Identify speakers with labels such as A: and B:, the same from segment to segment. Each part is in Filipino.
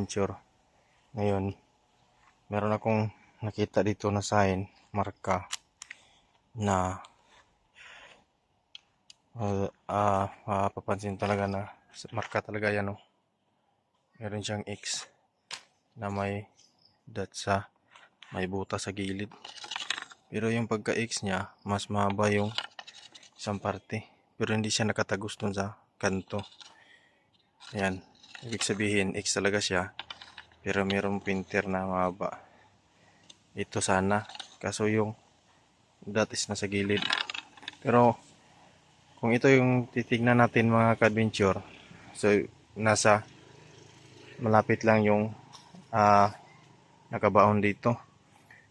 A: adventure. Ngayon, meron akong nakita dito na sign, marka, na papansin talaga na marka talaga yan. Meron siyang X na may dot may butas sa gilid. Pero yung pagka-X niya, mas mahaba yung isang parte. Pero hindi siya nakatagos dun sa kanto. Ayan. Ibig sabihin, X talaga siya. Pero mayroong printer na mahaba. Ito sana. Kaso yung dot is nasa gilid. Pero, kung ito yung titignan natin mga ka-adventure. So, nasa malapit lang yung nakabaon dito.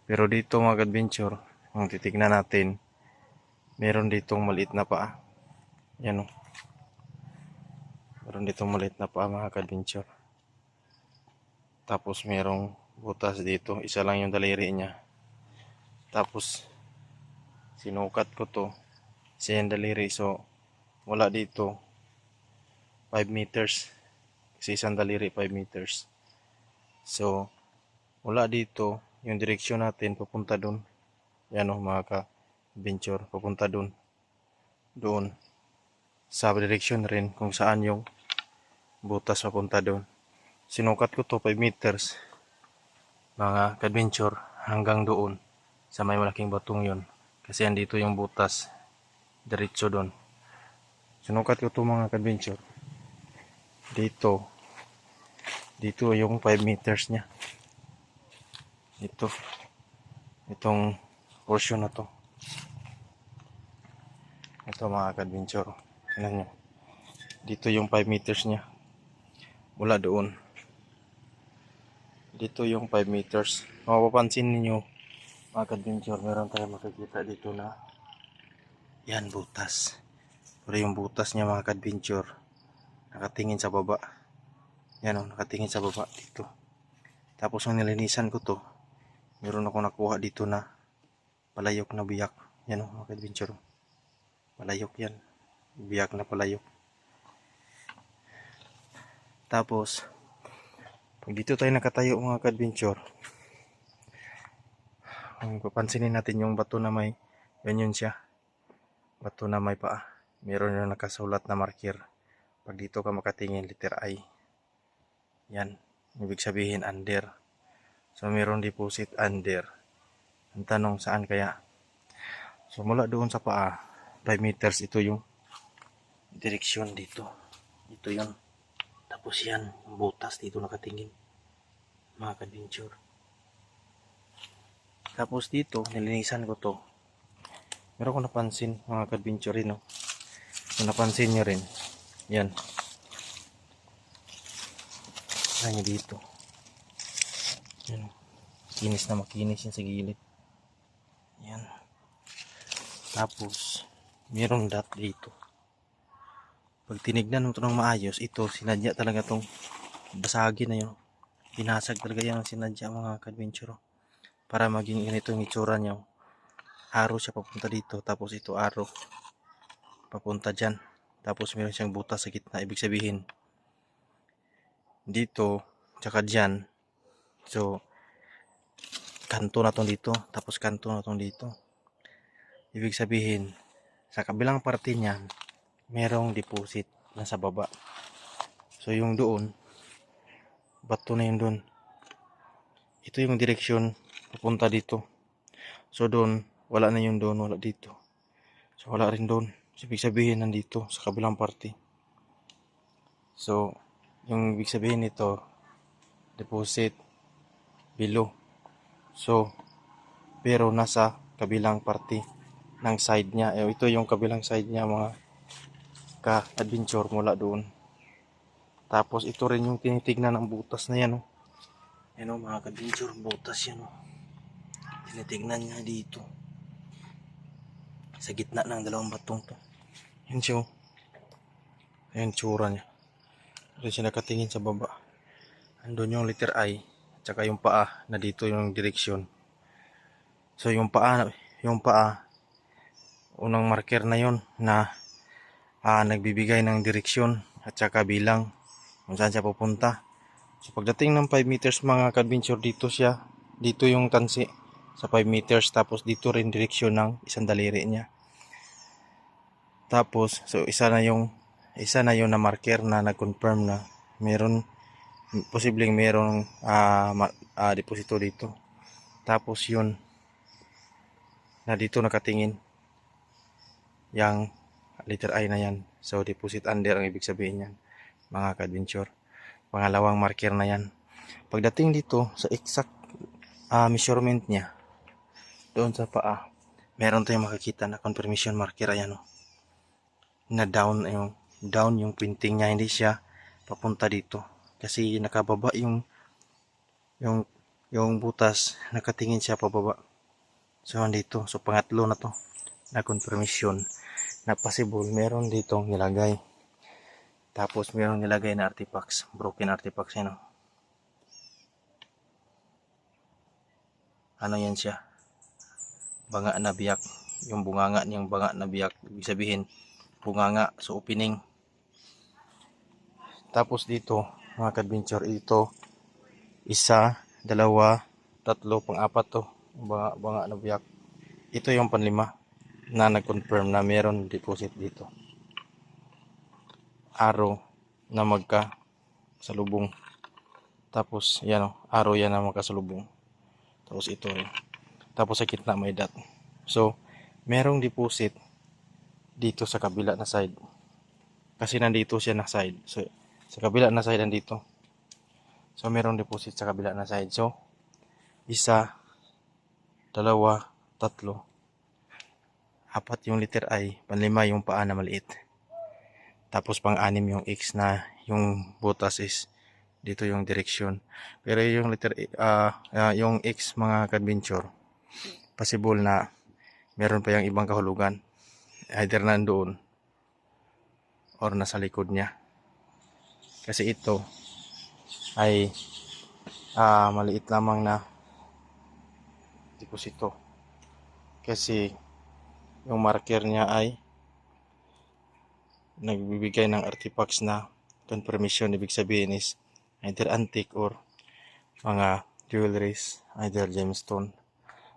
A: Pero dito mga ka-adventure, kung titignan natin, meron ditong maliit na paa. Yan o. Meron ditong maliit na paa mga ka-adventure. Tapos merong butas dito. Isa lang yung daliri niya. Tapos sinukat ko to. Isa yung daliri. So wala dito 5 meters. Kasi isang daliri 5 meters. So wala dito. Yung direksyon natin papunta dun. Yan o mga ka-adventure. Papunta dun. Doon. Sa direksyon rin kung saan yung butas papunta dun. Sinukat ko to 5 meters mga ka-adventure hanggang doon sa may malaking batong yun kasi andito yung butas diretso doon. Sinukat ko to mga ka-adventure dito yung 5 meters nya itong portion na to. Ito mga ka-adventure, tingnan nyo, dito yung 5 meters nya mula doon. Dito yung 5 meters. Mapapansin niyo mga ka-adventure, meron tayong makikita dito na yan, butas. Pero yung butas niya mga ka-adventure, nakatingin sa baba. Yan o, nakatingin sa baba dito. Tapos ang nilinisan ko to, meron ako nakuha dito na palayok na biyak. Yan o mga ka-adventure, palayok yan, biyak na palayok. Tapos pag dito tayo nakatayo mga ka-adventure, kung papansinin natin yung bato na may ganyan siya, bato na may paa, meron yung nakasulat na marker. Pag dito ka makatingin, letter I, yan, ibig sabihin under. So meron deposit under. Ang tanong, saan kaya? So mula doon sa paa 5 meters, ito yung direksyon dito, ito yun. Tapos yan, yung butas dito nakatingin mga ka-adventure. Tapos dito, nilinisan ko to. Meron ko napansin mga ka-adventure rin, no? Kung napansin nyo rin, yan. Ayan dito. Yan. Makinis na makinis yan sa gilid. Yan. Tapos, mayroong dot dito. Pag tinignan mo ito ng maayos, ito, sinadya talaga itong basagin na yun. Binasag talaga yan ang sinadya mga ka-adventure. Para maging ganito yung itsura niya. Arrow siya papunta dito, tapos ito arrow papunta dyan. Tapos meron siyang butas sa gitna, ibig sabihin dito, tsaka dyan. So, kanto na tong dito, tapos kanto na tong dito. Ibig sabihin, sa kabilang parte niyan, merong deposit na sa baba. So, yung doon, bato na yun doon. Ito yung direksyon papunta dito. So, doon, wala na yung doon, wala dito. So, wala rin doon. So, ibig sabihin, nandito, sa kabilang parte. So, yung ibig sabihin nito, deposit below. So, pero nasa kabilang parte ng side niya. Ito yung kabilang side niya mga ka-adventure mula doon. Tapos ito rin yung tinitignan ng butas na yan. Yan o mga ka-adventure, butas yan o. Tinitignan niya dito. Sa gitna ng dalawang batong to. Yan siya o. Ayan tsura niya. Doon siya nakatingin sa baba. Andun yung letter I. Tsaka yung paa na dito yung direksyon. So yung paa, unang marker na yon na nagbibigay ng direksyon at saka bilang kung saan siya pupunta. So pagdating ng 5 meters mga ka-adventure, dito siya, dito yung tansi sa 5 meters, tapos dito rin direksyon ng isang daliri niya. Tapos so isa na yung na marker na nag-confirm na meron, posibleng merong deposito dito. Tapos yun na dito nakatingin yang letter I na yan. So deposit under ang ibig sabihin yan mga ka-adventure. Pangalawang marker na yan. Pagdating dito sa exact measurement niya doon sa paa, meron tayong makikita na confirmation marker. Ayan na down yung pointing niya, hindi siya papunta dito kasi nakababa yung butas, nakatingin siya pababa. So andito, so pangatlo na to na confirmation na possible meron ditong nilagay. Tapos meron nilagay na artifacts, broken artifacts yan. Ano yan siya? Banga na biyak, yung bunganga niyang banga na biyak, ibig sabihin bunganga, so opening. Tapos dito mga ka-adventure, ito isa, dalawa, tatlo, pang-apat to banga na biyak. Ito yung panlima na nag-confirm na meron deposit dito. Arrow na magkasalubong. Tapos yan arrow yan na magkasalubong. Tapos ito rin. Tapos sa gitna may dot. So merong deposit dito sa kabila na side. Kasi nandito siya na side. So sa kabila na side nandito. So merong deposit sa kabila na side. So isa, dalawa, tatlo, apat yung letter I, panlima yung paa na maliit. Tapos pang-anim yung X na yung butas is dito yung direksyon. Pero yung letter yung X mga ka-adventure, possible na meron pa yung ibang kahulugan. Either nandoon or nasa likod niya. Kasi ito ay maliit lamang na deposito. Kasi yung marker niya ay nagbibigay ng artifacts na confirmation, ibig sabihin is either antique or mga jewelries, either gemstone.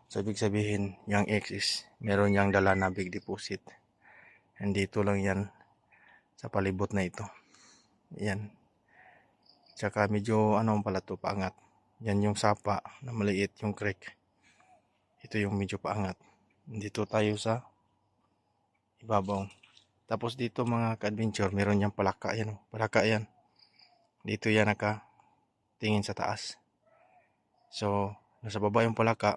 A: So ibig sabihin yung X is meron yang dala na big deposit. And dito lang yan sa palibot na ito. Yan. Tsaka medyo pala to, paangat. Yan yung sapa na maliit, yung creek. Ito yung medyo paangat. Dito tayo sa ibabaw. Tapos dito mga ka-adventure, meron yang palaka. Yan, palaka yan. Dito yan nakatingin sa taas. So, nasa baba yung palaka.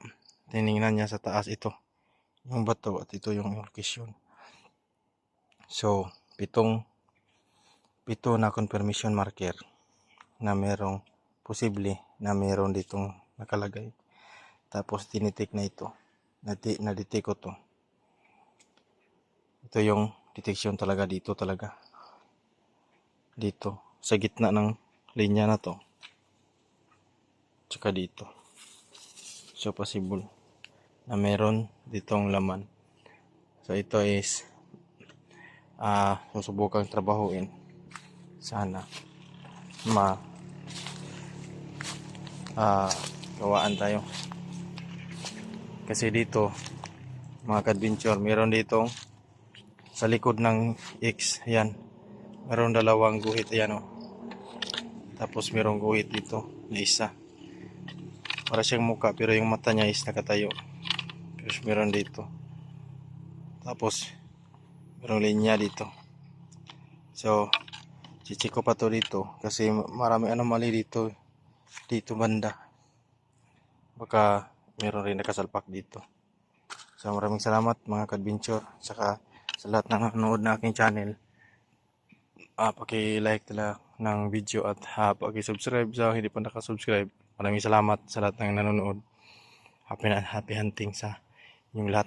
A: Tiningnan niya sa taas ito. Yung bato at ito yung location. So, pito na confirmation marker na merong posible na meron ditong nakalagay. Tapos tinitik na ito. Na-detect ko to. Ito yung detection talaga dito talaga. Dito sa gitna ng linya na to. Tsaka dito. So possible na meron ditong laman. So ito is susubukang trabahuin. Sana gawaan tayo. Kasi dito mga ka-adventure, meron ditong sa likod ng X, ayan, meron dalawang guhit, ayan tapos merong guhit dito na isa, para siyang muka pero yung mata niya is nakatayo. Tapos meron dito, tapos merong linya dito. So chichik ko pa to dito kasi marami anomaly dito banda, baka meron rin nakasalpak dito. So maraming salamat mga ka-adventure, saka sa lahat ng nanonood na aking channel. Paki-like talaga ng video at paki-subscribe sa hindi pa nakasubscribe. Maraming salamat sa lahat ng nanonood. Happy hunting sa inyong lahat.